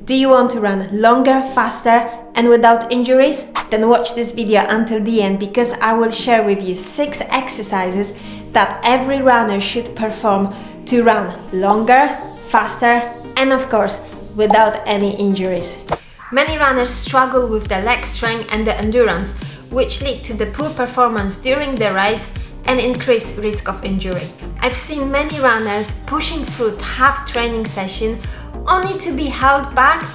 Do you want to run longer, faster, and without injuries? Then watch this video until the end, because I will share with you 6 exercises that every runner should perform to run longer, faster, and of course, without any injuries. Many runners struggle with the leg strength and the endurance, which lead to the poor performance during the race and increased risk of injury. I've seen many runners pushing through tough training sessions only to be held back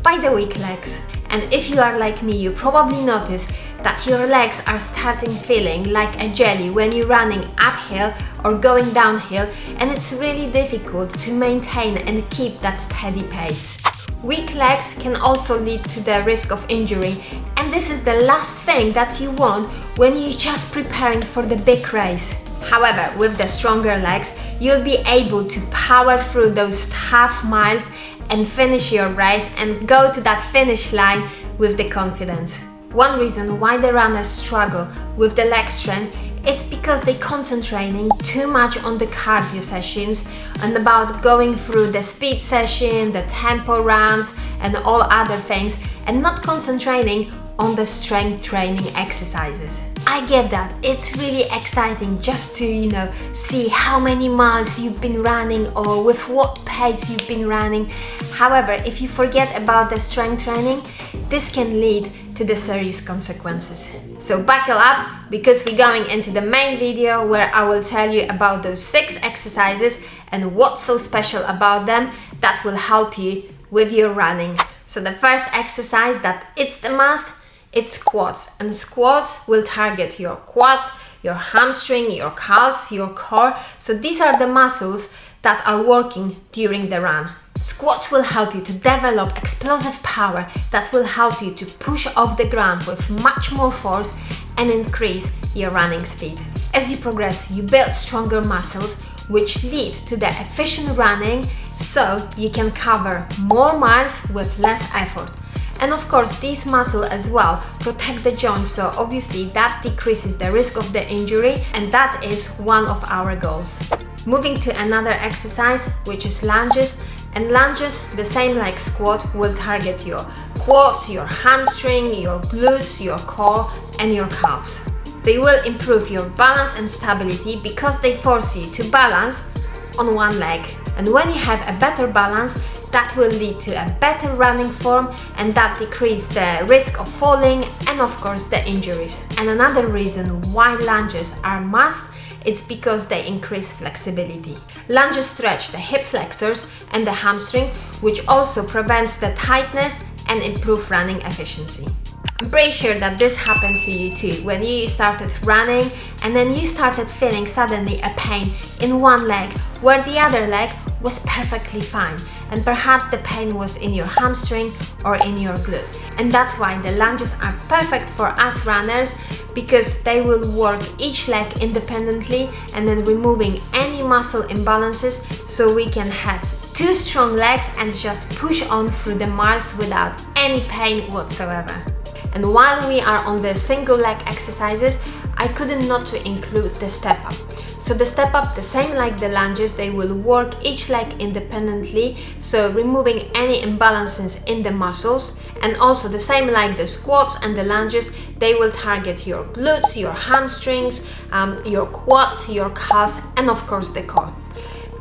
by the weak legs. And if you are like me, you probably notice that your legs are starting feeling like a jelly when you're running uphill or going downhill, and it's really difficult to maintain and keep that steady pace. Weak legs can also lead to the risk of injury, and this is the last thing that you want when you're just preparing for the big race. However, with the stronger legs, you'll be able to power through those tough miles and finish your race and go to that finish line with the confidence. One reason why the runners struggle with the leg strength, it's because they concentrating too much on the cardio sessions and about going through the speed session, the tempo runs and all other things, and not concentrating on the strength training exercises. I get that, it's really exciting just to, see how many miles you've been running or with what pace you've been running. However, if you forget about the strength training, this can lead to the serious consequences. So buckle up, because we're going into the main video where I will tell you about those 6 exercises and what's so special about them that will help you with your running. So the first exercise that it's the must, it's squats, and squats will target your quads, your hamstring, your calves, your core. So these are the muscles that are working during the run. Squats will help you to develop explosive power that will help you to push off the ground with much more force and increase your running speed. As you progress, you build stronger muscles which lead to the efficient running, so you can cover more miles with less effort. And of course, these muscles as well protect the joints, so obviously that decreases the risk of the injury, and that is one of our goals. Moving to another exercise, which is lunges. And lunges, the same like squat, will target your quads, your hamstring, your glutes, your core and your calves. They will improve your balance and stability because they force you to balance on one leg. And when you have a better balance, that will lead to a better running form, and that decreases the risk of falling and of course the injuries. And another reason why lunges are must, it's because they increase flexibility. Lunges stretch the hip flexors and the hamstring, which also prevents the tightness and improve running efficiency. I'm pretty sure that this happened to you too, when you started running and then you started feeling suddenly a pain in one leg where the other leg was perfectly fine, and perhaps the pain was in your hamstring or in your glute. And that's why the lunges are perfect for us runners, because they will work each leg independently and then removing any muscle imbalances, so we can have 2 strong legs and just push on through the miles without any pain whatsoever. And while we are on the single leg exercises, I couldn't not to include the step up. So the step up, the same like the lunges, they will work each leg independently, so removing any imbalances in the muscles. And also the same like the squats and the lunges, they will target your glutes, your hamstrings, your quads, your calves, and of course the core.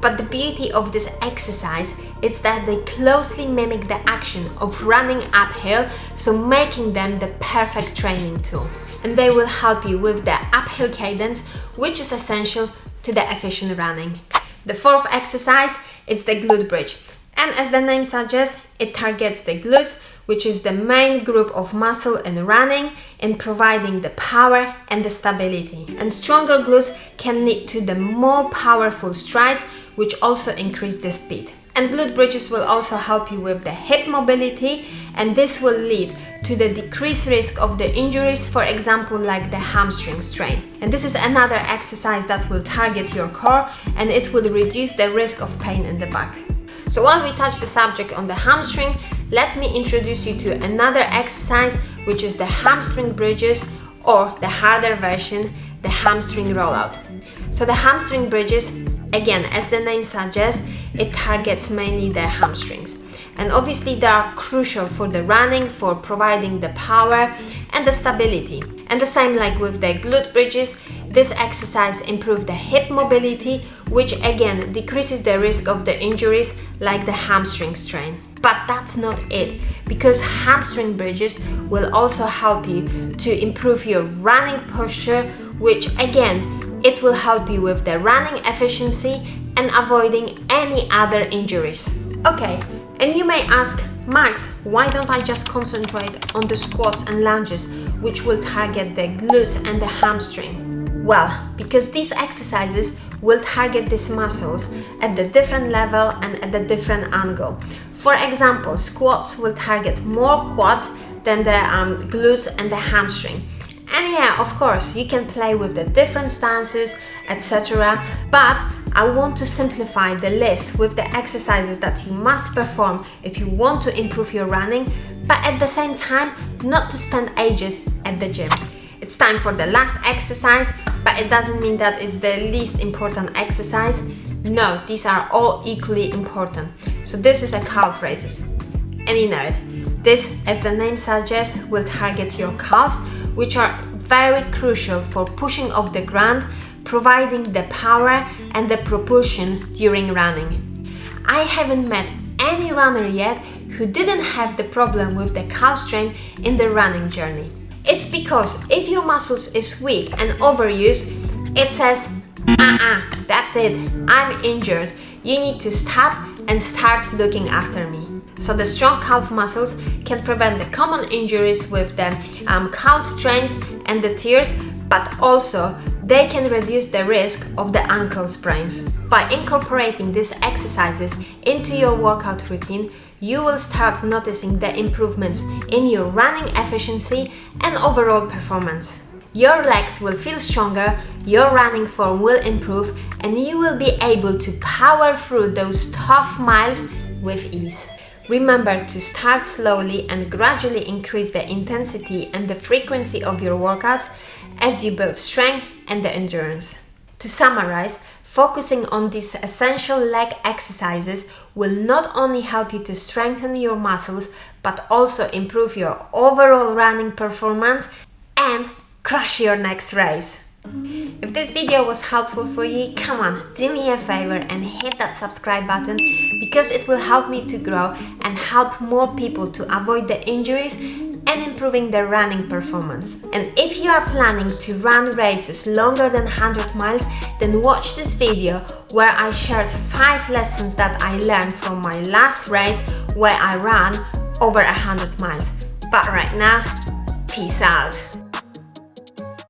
But the beauty of this exercise is that they closely mimic the action of running uphill, so making them the perfect training tool. And they will help you with the uphill cadence, which is essential to the efficient running. The 4th exercise is the glute bridge. And as the name suggests, it targets the glutes, which is the main group of muscle in running, in providing the power and the stability. And stronger glutes can lead to the more powerful strides, which also increase the speed. And glute bridges will also help you with the hip mobility, and this will lead to the decreased risk of the injuries, for example like the hamstring strain. And this is another exercise that will target your core, and it will reduce the risk of pain in the back. So while we touch the subject on the hamstring, let me introduce you to another exercise, which is the hamstring bridges, or the harder version, the hamstring rollout. So the hamstring bridges, again, as the name suggests, it targets mainly the hamstrings. and obviously they are crucial for the running, for providing the power and the stability. And the same like with the glute bridges, this exercise improves the hip mobility, which again decreases the risk of the injuries like the hamstring strain. But that's not it, because hamstring bridges will also help you to improve your running posture, which again, it will help you with the running efficiency and avoiding any other injuries. Okay, and you may ask, Max, why don't I just concentrate on the squats and lunges, which will target the glutes and the hamstring? Well, because these exercises will target these muscles at the different level and at the different angle. For example, squats will target more quads than the glutes and the hamstring. And yeah, of course, you can play with the different stances, etc. But I want to simplify the list with the exercises that you must perform if you want to improve your running, but at the same time, not to spend ages at the gym. It's time for the last exercise, but it doesn't mean that it's the least important exercise. No, these are all equally important. So this is a calf raises. And you know it. This, as the name suggests, will target your calves, which are very crucial for pushing off the ground, providing the power and the propulsion during running. I haven't met any runner yet who didn't have the problem with the calf strain in the running journey. It's because if your muscles is weak and overused, it says, that's it, I'm injured, you need to stop and start looking after me. So the strong calf muscles can prevent the common injuries with the calf strains and the tears, but also they can reduce the risk of the ankle sprains. By incorporating these exercises into your workout routine, you will start noticing the improvements in your running efficiency and overall performance. Your legs will feel stronger, your running form will improve, and you will be able to power through those tough miles with ease. Remember to start slowly and gradually increase the intensity and the frequency of your workouts as you build strength and the endurance. To summarize, focusing on these essential leg exercises will not only help you to strengthen your muscles, but also improve your overall running performance and crush your next race. If this video was helpful for you, come on, do me a favor and hit that subscribe button, because it will help me to grow and help more people to avoid the injuries and improving their running performance. And if you are planning to run races longer than 100 miles, then watch this video where I shared 5 lessons that I learned from my last race where I ran over 100 miles. But right now, peace out.